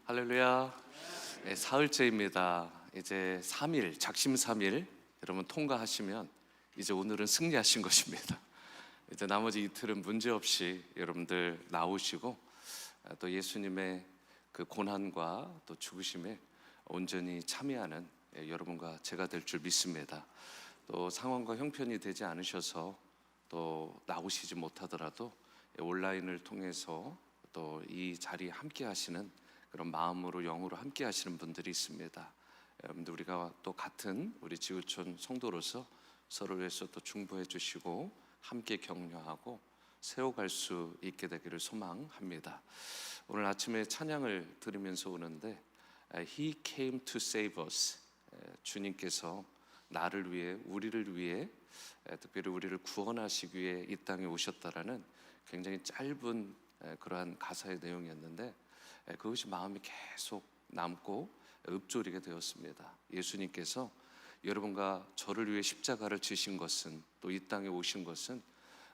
할렐루야. 네, 사흘째입니다. 이제 3일, 작심 3일 여러분 통과하시면 이제 오늘은 승리하신 것입니다. 이제 나머지 이틀은 문제없이 여러분들 나오시고 또 예수님의 그 고난과 또 죽으심에 온전히 참여하는 여러분과 제가 될 줄 믿습니다. 또 상황과 형편이 되지 않으셔서 또 나오시지 못하더라도 온라인을 통해서 또 이 자리에 함께 하시는 그런 마음으로 영으로 함께 하시는 분들이 있습니다. 여러분들 우리가 또 같은 우리 지구촌 성도로서 서로 위해서 또 중보해 주시고 함께 격려하고 세워갈 수 있게 되기를 소망합니다. 오늘 아침에 찬양을 들으면서 오는데 He came to save us. 주님께서 나를 위해 우리를 위해 특별히 우리를 구원하시기 위해 이 땅에 오셨다라는 굉장히 짧은 그러한 가사의 내용이었는데 그것이 마음이 계속 남고 읊조리게 되었습니다. 예수님께서 여러분과 저를 위해 십자가를 지신 것은 또 이 땅에 오신 것은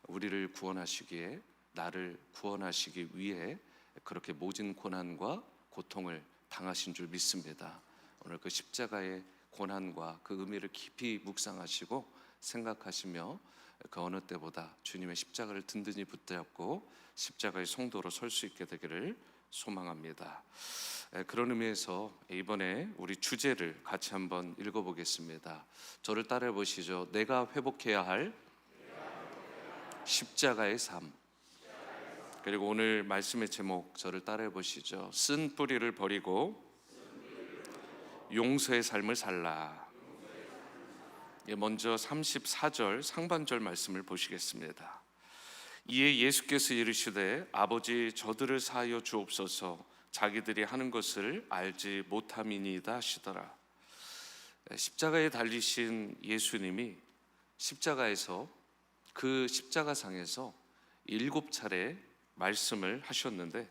우리를 구원하시기에 나를 구원하시기 위해 그렇게 모진 고난과 고통을 당하신 줄 믿습니다. 오늘 그 십자가의 고난과 그 의미를 깊이 묵상하시고 생각하시며 그 어느 때보다 주님의 십자가를 든든히 붙잡고 십자가의 성도로 설 수 있게 되기를 소망합니다. 그런 의미에서 이번에 우리 주제를 같이 한번 읽어보겠습니다. 저를 따라해 보시죠. 내가 회복해야 할 십자가의 삶. 그리고 오늘 말씀의 제목 저를 따라해 보시죠. 쓴 뿌리를 버리고 용서의 삶을 살라. 먼저 34절 상반절 말씀을 보시겠습니다. 이에 예수께서 이르시되 아버지 저들을 사하여 주옵소서 자기들이 하는 것을 알지 못함이니이다 하시더라. 십자가에 달리신 예수님이 십자가에서 그 십자가상에서 7차례 말씀을 하셨는데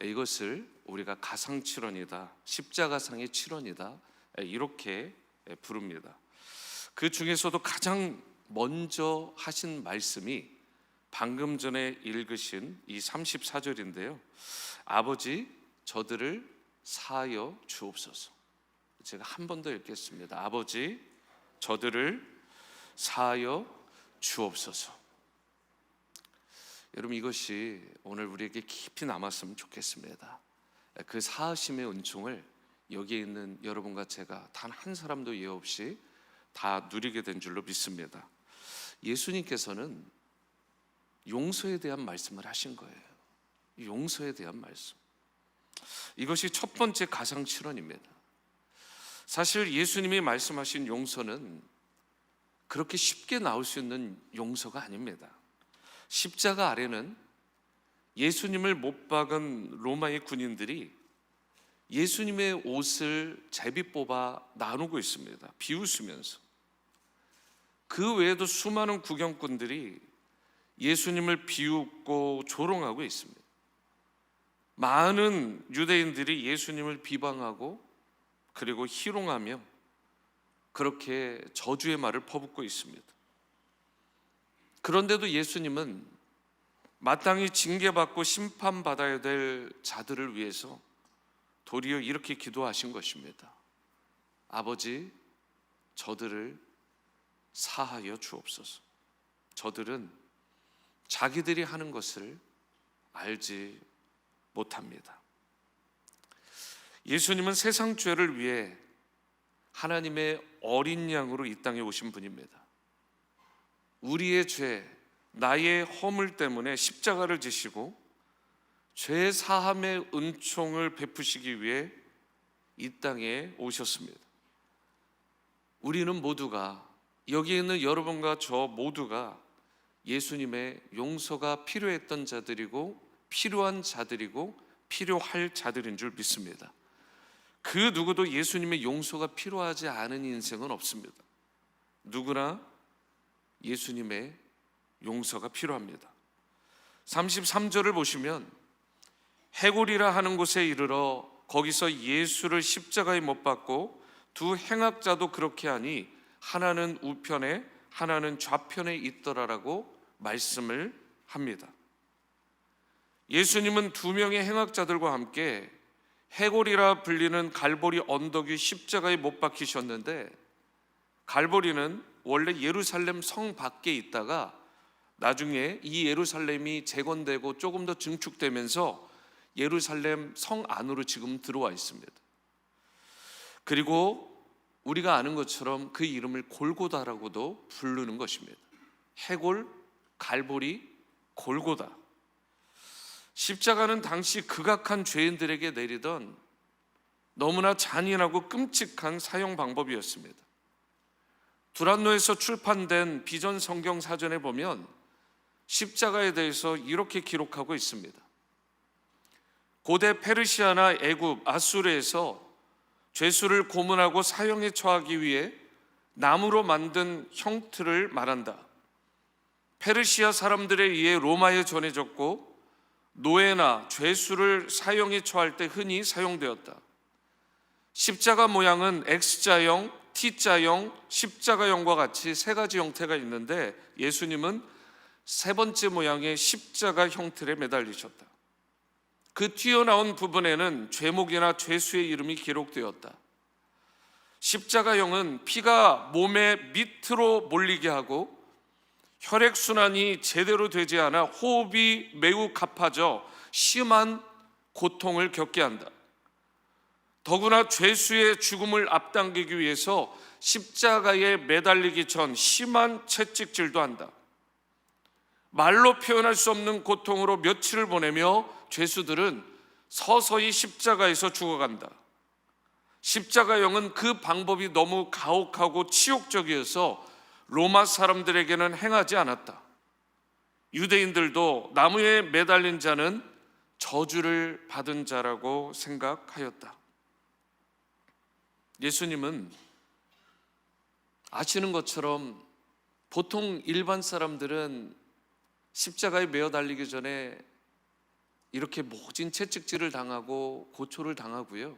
이것을 우리가 가상칠언이다, 십자가상의 칠언이다 이렇게 부릅니다. 그 중에서도 가장 먼저 하신 말씀이 방금 전에 읽으신 이 34절인데요. 아버지 저들을 사하여 주옵소서. 제가 한 번 더 읽겠습니다. 아버지 저들을 사하여 주옵소서. 여러분 이것이 오늘 우리에게 깊이 남았으면 좋겠습니다. 그 사하심의 은총을 여기에 있는 여러분과 제가 단 한 사람도 예외 없이 다 누리게 된 줄로 믿습니다. 예수님께서는 용서에 대한 말씀을 하신 거예요. 용서에 대한 말씀. 이것이 첫 번째 가상칠언입니다. 사실 예수님이 말씀하신 용서는 그렇게 쉽게 나올 수 있는 용서가 아닙니다. 십자가 아래는 예수님을 못 박은 로마의 군인들이 예수님의 옷을 제비 뽑아 나누고 있습니다. 비웃으면서. 그 외에도 수많은 구경꾼들이 예수님을 비웃고 조롱하고 있습니다. 많은 유대인들이 예수님을 비방하고 그리고 희롱하며 그렇게 저주의 말을 퍼붓고 있습니다. 그런데도 예수님은 마땅히 징계받고 심판받아야 될 자들을 위해서 도리어 이렇게 기도하신 것입니다. 아버지 저들을 사하여 주옵소서. 저들은 자기들이 하는 것을 알지 못합니다. 예수님은 세상 죄를 위해 하나님의 어린 양으로 이 땅에 오신 분입니다. 우리의 죄, 나의 허물 때문에 십자가를 지시고 죄 사함의 은총을 베푸시기 위해 이 땅에 오셨습니다. 우리는 모두가, 여기에 있는 여러분과 저 모두가 예수님의 용서가 필요했던 자들이고 필요한 자들이고 필요할 자들인 줄 믿습니다. 그 누구도 예수님의 용서가 필요하지 않은 인생은 없습니다. 누구나 예수님의 용서가 필요합니다. 33절을 보시면 해골이라 하는 곳에 이르러 거기서 예수를 십자가에 못 박고 두 행악자도 그렇게 하니 하나는 우편에 하나는 좌편에 있더라라고 말씀을 합니다. 예수님은 두 명의 행악자들과 함께 해골이라 불리는 갈보리 언덕 위 십자가에 못 박히셨는데, 갈보리는 원래 예루살렘 성 밖에 있다가 나중에 이 예루살렘이 재건되고 조금 더 증축되면서 예루살렘 성 안으로 지금 들어와 있습니다. 그리고 우리가 아는 것처럼 그 이름을 골고다라고도 부르는 것입니다. 해골, 갈보리, 골고다. 십자가는 당시 극악한 죄인들에게 내리던 너무나 잔인하고 끔찍한 사형 방법이었습니다. 두란노에서 출판된 비전 성경 사전에 보면 십자가에 대해서 이렇게 기록하고 있습니다. 고대 페르시아나 애굽, 아수르에서 죄수를 고문하고 사형에 처하기 위해 나무로 만든 형틀을 말한다. 페르시아 사람들에 의해 로마에 전해졌고 노예나 죄수를 사형에 처할 때 흔히 사용되었다. 십자가 모양은 X자형, T자형, 십자가형과 같이 세 가지 형태가 있는데 예수님은 세 번째 모양의 십자가 형틀에 매달리셨다. 그 튀어나온 부분에는 죄목이나 죄수의 이름이 기록되었다. 십자가형은 피가 몸의 밑으로 몰리게 하고 혈액순환이 제대로 되지 않아 호흡이 매우 가파져 심한 고통을 겪게 한다. 더구나 죄수의 죽음을 앞당기기 위해서 십자가에 매달리기 전 심한 채찍질도 한다. 말로 표현할 수 없는 고통으로 며칠을 보내며 죄수들은 서서히 십자가에서 죽어간다. 십자가형은 그 방법이 너무 가혹하고 치욕적이어서 로마 사람들에게는 행하지 않았다. 유대인들도 나무에 매달린 자는 저주를 받은 자라고 생각하였다. 예수님은 아시는 것처럼 보통 일반 사람들은 십자가에 매어 달리기 전에 이렇게 모진 채찍질을 당하고 고초를 당하고요.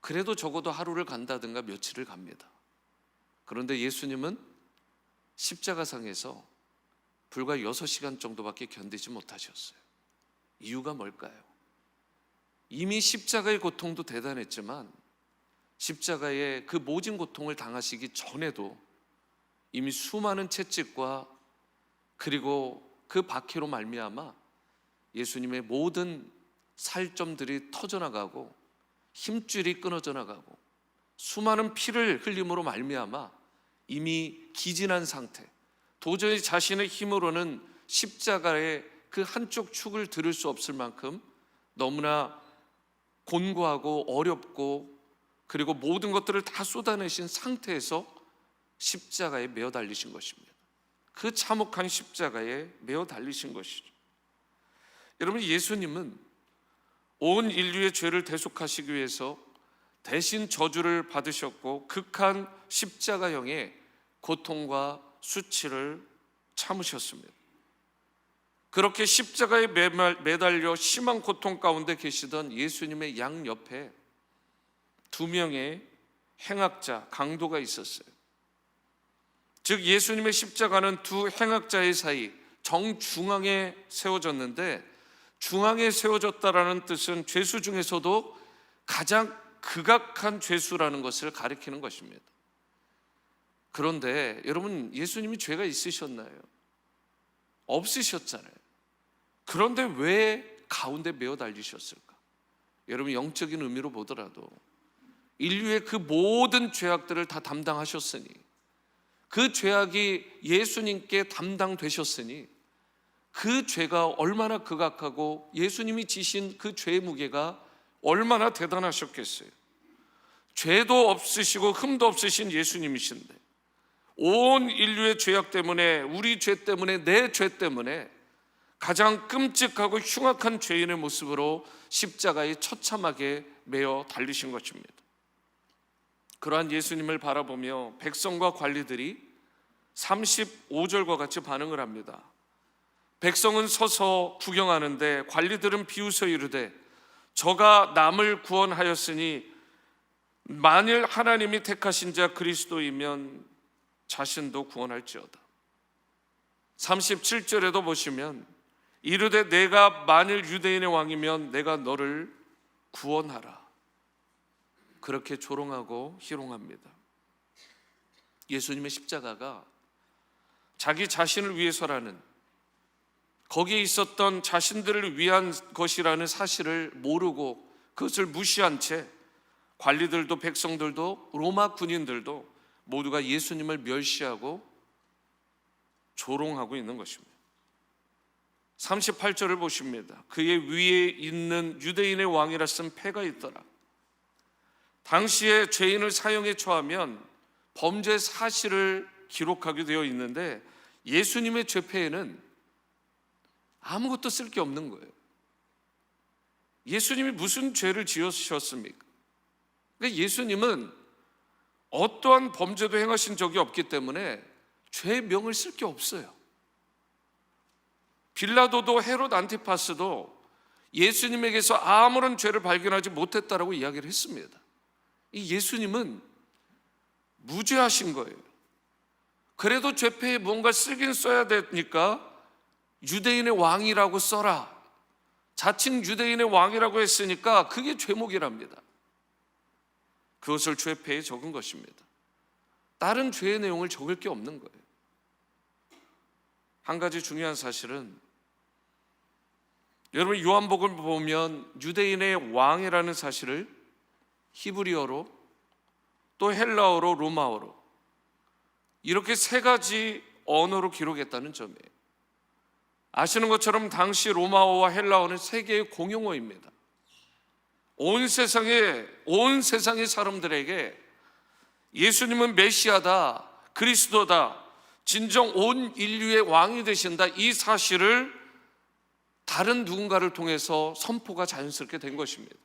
그래도 적어도 하루를 간다든가 며칠을 갑니다. 그런데 예수님은 십자가상에서 불과 6시간 정도밖에 견디지 못하셨어요. 이유가 뭘까요? 이미 십자가의 고통도 대단했지만 십자가의 그 모진 고통을 당하시기 전에도 이미 수많은 채찍과 그리고 그 박해로 말미암아 예수님의 모든 살점들이 터져나가고 힘줄이 끊어져 나가고 수많은 피를 흘림으로 말미암아 이미 기진한 상태, 도저히 자신의 힘으로는 십자가의 그 한쪽 축을 들을 수 없을 만큼 너무나 곤고하고 어렵고 그리고 모든 것들을 다 쏟아내신 상태에서 십자가에 매어 달리신 것입니다. 그 참혹한 십자가에 매어 달리신 것이죠. 여러분, 예수님은 온 인류의 죄를 대속하시기 위해서 대신 저주를 받으셨고 극한 십자가형의 고통과 수치를 참으셨습니다. 그렇게 십자가에 매달려 심한 고통 가운데 계시던 예수님의 양옆에 두 명의 행악자, 강도가 있었어요. 즉 예수님의 십자가는 두 행악자의 사이 정중앙에 세워졌는데, 중앙에 세워졌다라는 뜻은 죄수 중에서도 가장 극악한 죄수라는 것을 가리키는 것입니다. 그런데 여러분, 예수님이 죄가 있으셨나요? 없으셨잖아요. 그런데 왜 가운데 매어 달리셨을까? 여러분, 영적인 의미로 보더라도 인류의 그 모든 죄악들을 다 담당하셨으니, 그 죄악이 예수님께 담당되셨으니 그 죄가 얼마나 극악하고 예수님이 지신 그 죄의 무게가 얼마나 대단하셨겠어요. 죄도 없으시고 흠도 없으신 예수님이신데 온 인류의 죄악 때문에, 우리 죄 때문에, 내 죄 때문에 가장 끔찍하고 흉악한 죄인의 모습으로 십자가에 처참하게 매어 달리신 것입니다. 그러한 예수님을 바라보며 백성과 관리들이 35절과 같이 반응을 합니다. 백성은 서서 구경하는데 관리들은 비웃어 이르되 저가 남을 구원하였으니 만일 하나님이 택하신 자 그리스도이면 자신도 구원할지어다. 37절에도 보시면 이르되 내가 만일 유대인의 왕이면 내가 너를 구원하라. 그렇게 조롱하고 희롱합니다. 예수님의 십자가가 자기 자신을 위해서라는, 거기에 있었던 자신들을 위한 것이라는 사실을 모르고 그것을 무시한 채 관리들도 백성들도 로마 군인들도 모두가 예수님을 멸시하고 조롱하고 있는 것입니다. 38절을 보십니다. 그의 위에 있는 유대인의 왕이라 쓴 패가 있더라. 당시에 죄인을 사형에 처하면 범죄 사실을 기록하게 되어 있는데 예수님의 죄패에는 아무것도 쓸 게 없는 거예요. 예수님이 무슨 죄를 지으셨습니까? 그러니까 예수님은 어떠한 범죄도 행하신 적이 없기 때문에 죄명을 쓸 게 없어요. 빌라도도 헤롯 안티파스도 예수님에게서 아무런 죄를 발견하지 못했다라고 이야기를 했습니다. 이 예수님은 무죄하신 거예요. 그래도 죄패에 뭔가 쓰긴 써야 되니까 유대인의 왕이라고 써라. 자칭 유대인의 왕이라고 했으니까 그게 죄목이랍니다. 그것을 죄패에 적은 것입니다. 다른 죄의 내용을 적을 게 없는 거예요. 한 가지 중요한 사실은, 여러분 요한복음을 보면 유대인의 왕이라는 사실을 히브리어로, 또 헬라어로, 로마어로 이렇게 세 가지 언어로 기록했다는 점이에요. 아시는 것처럼 당시 로마어와 헬라어는 세계의 공용어입니다. 온 세상의 사람들에게 예수님은 메시아다, 그리스도다, 진정 온 인류의 왕이 되신다, 이 사실을 다른 누군가를 통해서 선포가 자연스럽게 된 것입니다.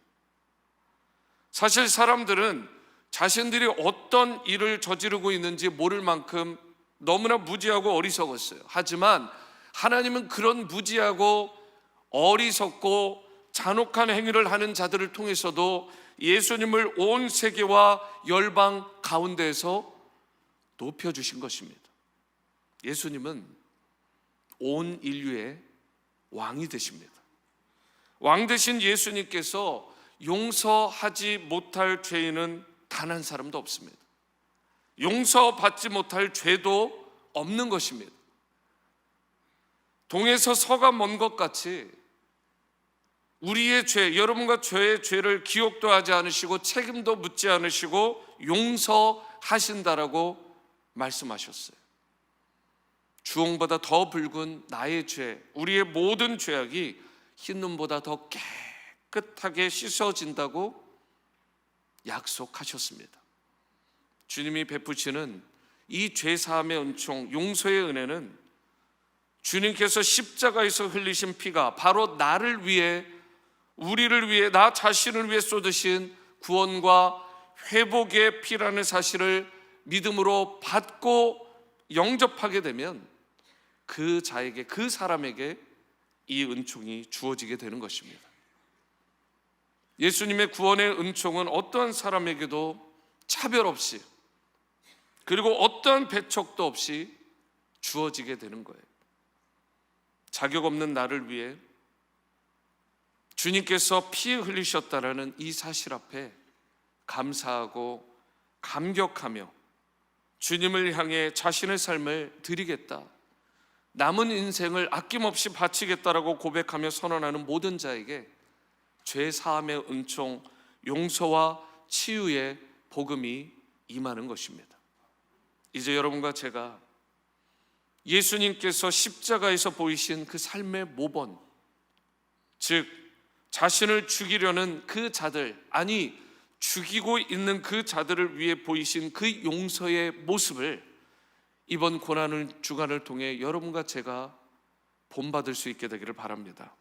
사실 사람들은 자신들이 어떤 일을 저지르고 있는지 모를 만큼 너무나 무지하고 어리석었어요. 하지만 하나님은 그런 무지하고 어리석고 잔혹한 행위를 하는 자들을 통해서도 예수님을 온 세계와 열방 가운데에서 높여주신 것입니다. 예수님은 온 인류의 왕이 되십니다. 왕 되신 예수님께서 용서하지 못할 죄인은 단 한 사람도 없습니다. 용서받지 못할 죄도 없는 것입니다. 동에서 서가 먼 것 같이 우리의 죄, 여러분과 저의 죄를 기억도 하지 않으시고 책임도 묻지 않으시고 용서하신다라고 말씀하셨어요. 주홍보다 더 붉은 나의 죄, 우리의 모든 죄악이 흰눈보다 더 깨끗하게 씻어진다고 약속하셨습니다. 주님이 베푸시는 이 죄사함의 은총, 용서의 은혜는 주님께서 십자가에서 흘리신 피가 바로 나를 위해, 우리를 위해, 나 자신을 위해 쏟으신 구원과 회복의 피라는 사실을 믿음으로 받고 영접하게 되면 그 자에게, 그 사람에게 이 은총이 주어지게 되는 것입니다. 예수님의 구원의 은총은 어떠한 사람에게도 차별 없이, 그리고 어떠한 배척도 없이 주어지게 되는 거예요. 자격 없는 나를 위해 주님께서 피 흘리셨다라는 이 사실 앞에 감사하고 감격하며 주님을 향해 자신의 삶을 드리겠다, 남은 인생을 아낌없이 바치겠다라고 고백하며 선언하는 모든 자에게 죄 사함의 은총, 용서와 치유의 복음이 임하는 것입니다. 이제 여러분과 제가 예수님께서 십자가에서 보이신 그 삶의 모범, 즉 자신을 죽이려는 그 자들, 아니 죽이고 있는 그 자들을 위해 보이신 그 용서의 모습을 이번 고난의 주간을 통해 여러분과 제가 본받을 수 있게 되기를 바랍니다.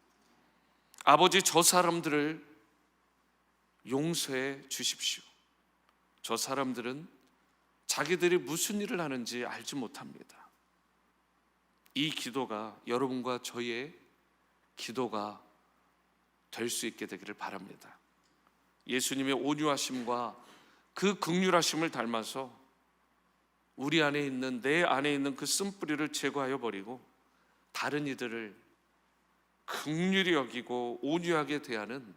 아버지, 저 사람들을 용서해 주십시오. 저 사람들은 자기들이 무슨 일을 하는지 알지 못합니다. 이 기도가 여러분과 저의 기도가 될 수 있게 되기를 바랍니다. 예수님의 온유하심과 그 긍휼하심을 닮아서 우리 안에 있는, 내 안에 있는 그 쓴뿌리를 제거하여 버리고 다른 이들을 긍휼히 여기고 온유하게 대하는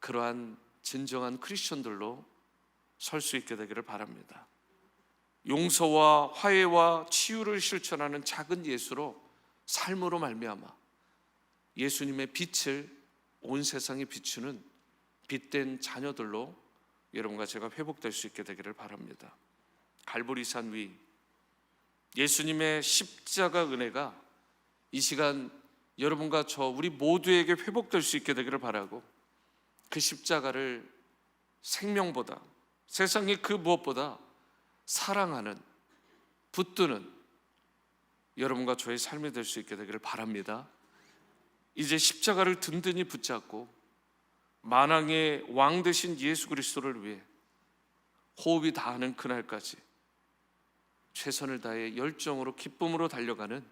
그러한 진정한 크리스천들로 설 수 있게 되기를 바랍니다. 용서와 화해와 치유를 실천하는 작은 예수로 삶으로 말미암아 예수님의 빛을 온 세상에 비추는 빛된 자녀들로 여러분과 제가 회복될 수 있게 되기를 바랍니다. 갈보리산 위 예수님의 십자가 은혜가 이 시간 여러분과 저 우리 모두에게 회복될 수 있게 되기를 바라고, 그 십자가를 생명보다, 세상의 그 무엇보다 사랑하는, 붙드는 여러분과 저의 삶이 될 수 있게 되기를 바랍니다. 이제 십자가를 든든히 붙잡고 만왕의 왕 되신 예수 그리스도를 위해 호흡이 다하는 그날까지 최선을 다해 열정으로 기쁨으로 달려가는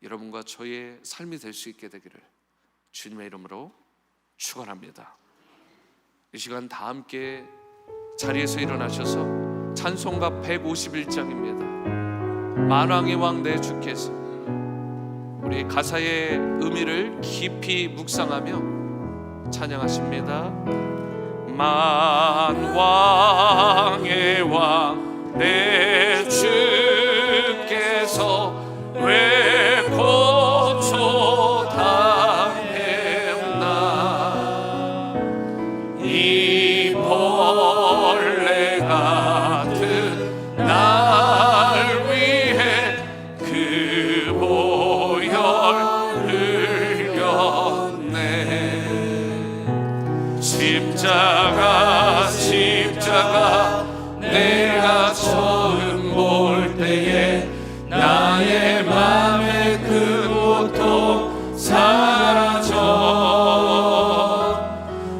여러분과 저의 삶이 될 수 있게 되기를 주님의 이름으로 축원합니다. 이 시간 다 함께 자리에서 일어나셔서 찬송가 151장입니다. 만왕의 왕 내 주께서, 우리 가사의 의미를 깊이 묵상하며 찬양하십니다. 만왕의 왕 내 주께서 왜 고초당했나, 이 벌레 같은 날 위해 그 보혈 흘렸네. 십자가 내가 처음 볼 때에 나의 맘의 그 고통 사라져.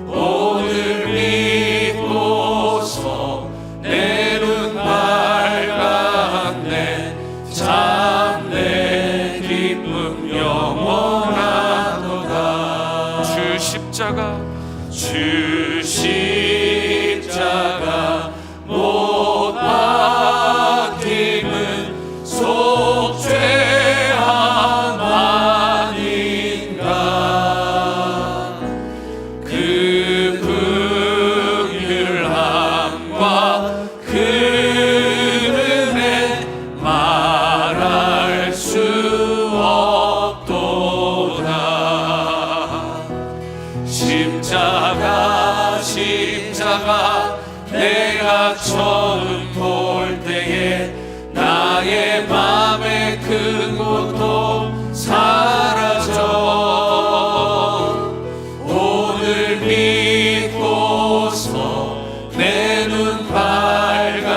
오늘 믿고서 내 눈 밝았네. 참 내 기쁨 영원하도다. 주 십자가 못 박힘은 속죄함 아닌가. 그 긍휼함과 그 은혜 말할 수 없도다. 십자가 내가 처음 볼 때에 나의 맘의 큰 고통 사라져. 오늘 믿고서 내 눈 밝았네.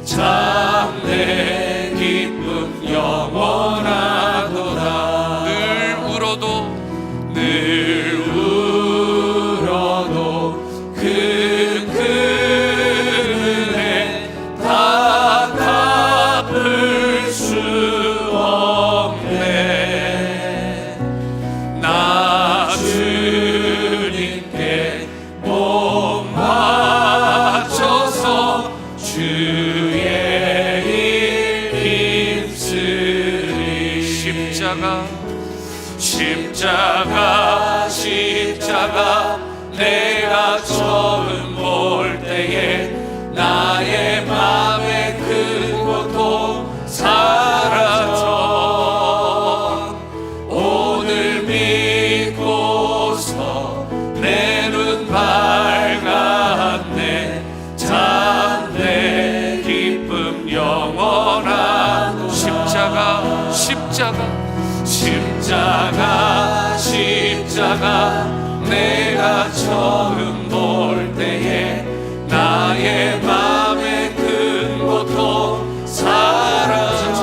참 내 기쁨 영원하도다. 늘 울어도 그 은혜 다 갚을 수 없네. 나 주님께 몸 바쳐서 주의 일 힘쓰리. 십자가 내가 처음 볼 때에 나의 맘의 큰 고통 사라져. 오늘 믿고서 내 눈 밝았네. 참 내 기쁨 영원한. 십자가 내가 처음 볼 때에 나의 맘의 큰 고통 사라져.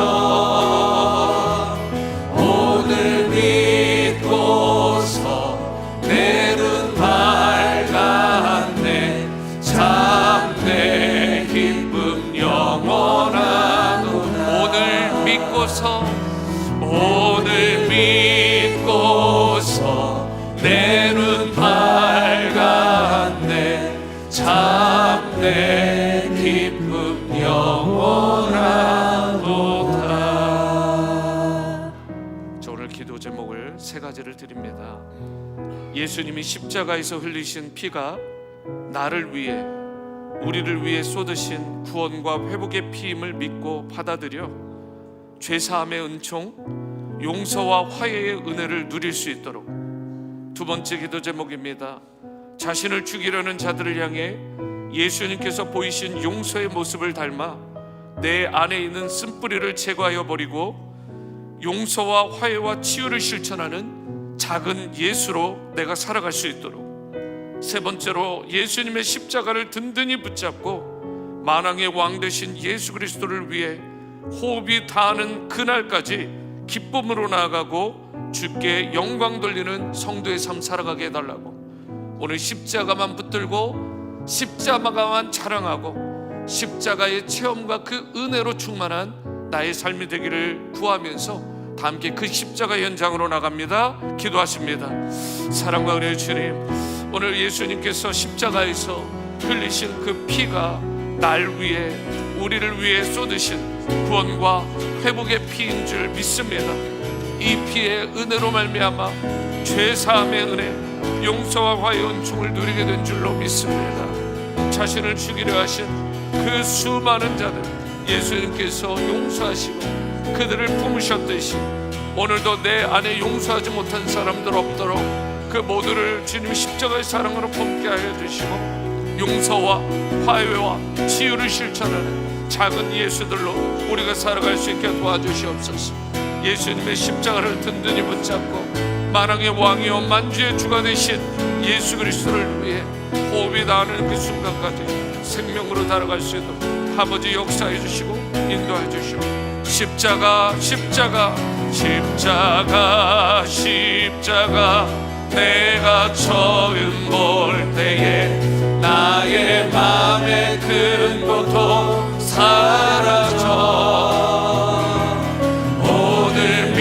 오늘 믿고서 내 눈 밝았네. 참 내 기쁨 영원하도다. 오늘 믿고서 내 눈 밝았네. 참 내 예수님이 십자가에서 흘리신 피가 나를 위해, 우리를 위해 쏟으신 구원과 회복의 피임을 믿고 받아들여 죄사함의 은총, 용서와 화해의 은혜를 누릴 수 있도록. 두 번째 기도 제목입니다. 자신을 죽이려는 자들을 향해 예수님께서 보이신 용서의 모습을 닮아 내 안에 있는 쓴뿌리를 제거하여 버리고 용서와 화해와 치유를 실천하는 작은 예수로 내가 살아갈 수 있도록. 세 번째로 예수님의 십자가를 든든히 붙잡고 만왕의 왕 되신 예수 그리스도를 위해 호흡이 닿는 그날까지 기쁨으로 나아가고 주께 영광 돌리는 성도의 삶 살아가게 해달라고. 오늘 십자가만 붙들고 십자가만 자랑하고 십자가의 체험과 그 은혜로 충만한 나의 삶이 되기를 구하면서 다 함께 그 십자가 현장으로 나갑니다. 기도하십니다. 사랑과 은혜의 주님, 오늘 예수님께서 십자가에서 흘리신 그 피가 날 위해, 우리를 위해 쏟으신 구원과 회복의 피인 줄 믿습니다. 이 피의 은혜로 말미암아 죄사함의 은혜, 용서와 화해의 은총을 누리게 된 줄로 믿습니다. 자신을 죽이려 하신 그 수많은 자들 예수님께서 용서하시고 그들을 품으셨듯이 오늘도 내 안에 용서하지 못한 사람들 없도록 그 모두를 주님 십자가의 사랑으로 품게 하여 주시고 용서와 화해와 치유를 실천하는 작은 예수들로 우리가 살아갈 수 있게 도와주시옵소서. 예수님의 십자가를 든든히 붙잡고 만왕의 왕이요 만주의 주가 되신 예수 그리스도를 위해 호흡이 닿는 그 순간까지 생명으로 달아갈 수 있도록 아버지 역사해 주시고 인도해 주시고. 십자가 십자가 십자가 십자가 내가 처음 볼 때에 나의 맘의 큰 고통 사라져. 오늘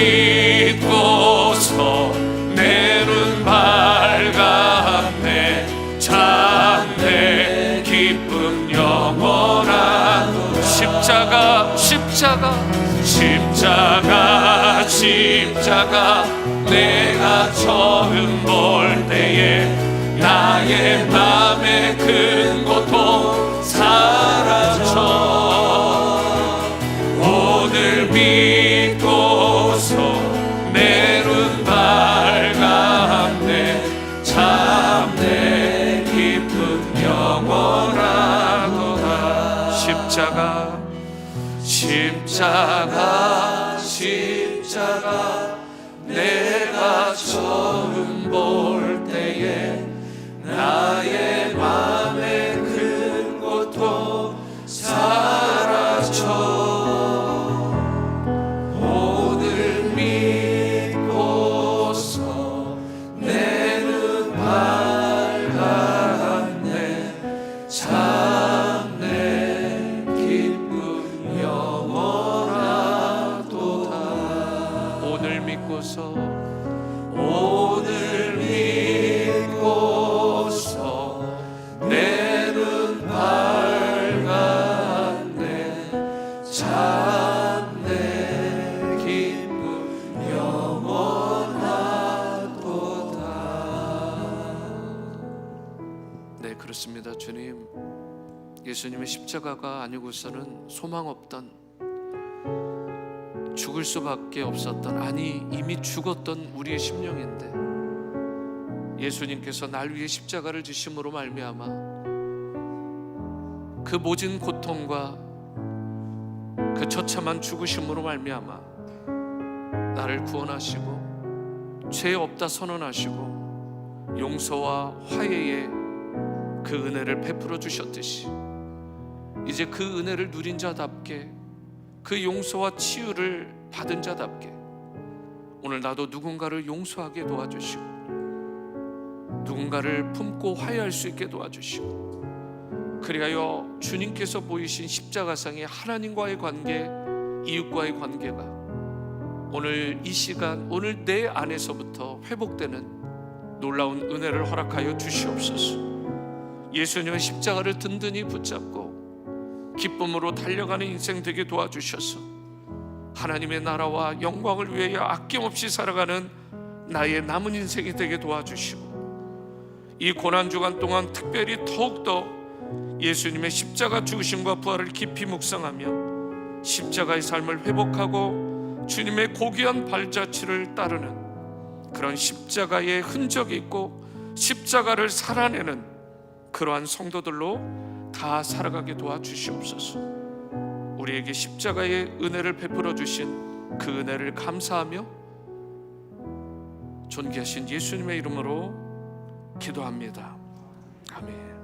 믿고서 내 눈 밝았네. 참내 기쁨 영원한 십자가 십자가 십자가 십자가 내가 처음 볼 때에 나의 맘의 큰 고통 사라져. 오늘 믿고서 내 눈 밝았네. 참내 기쁨 영원하도다. 십자가 십자가 십자가 내가 처음 볼 때에 나의 맘의 큰 고통 사라져. 오늘 믿고서 내 눈 밝았네. 참내 기쁨 영원하도다. 오늘 믿고서 오늘 믿고서 내 눈 밝았네. 참내 기쁨 영원하도다. 네, 그렇습니다. 주님, 예수님의 십자가가 아니고서는 소망 없던, 죽을 수밖에 없었던, 아니 이미 죽었던 우리의 심령인데 예수님께서 날 위해 십자가를 지심으로 말미암아 그 모진 고통과 그 처참한 죽으심으로 말미암아 나를 구원하시고 죄 없다 선언하시고 용서와 화해의 그 은혜를 베풀어 주셨듯이 이제 그 은혜를 누린 자답게, 그 용서와 치유를 받은 자답게 오늘 나도 누군가를 용서하게 도와주시고 누군가를 품고 화해할 수 있게 도와주시고, 그리하여 주님께서 보이신 십자가상의 하나님과의 관계, 이웃과의 관계가 오늘 이 시간, 오늘 내 안에서부터 회복되는 놀라운 은혜를 허락하여 주시옵소서. 예수님의 십자가를 든든히 붙잡고 기쁨으로 달려가는 인생 되게 도와주셔서 하나님의 나라와 영광을 위하여 아낌없이 살아가는 나의 남은 인생이 되게 도와주시고 이 고난 주간 동안 특별히 더욱더 예수님의 십자가 죽으심과 부활을 깊이 묵상하며 십자가의 삶을 회복하고 주님의 고귀한 발자취를 따르는 그런 십자가의 흔적이 있고 십자가를 살아내는 그러한 성도들로 다 살아가게 도와주시옵소서. 우리에게 십자가의 은혜를 베풀어 주신 그 은혜를 감사하며 존귀하신 예수님의 이름으로 기도합니다. 아멘.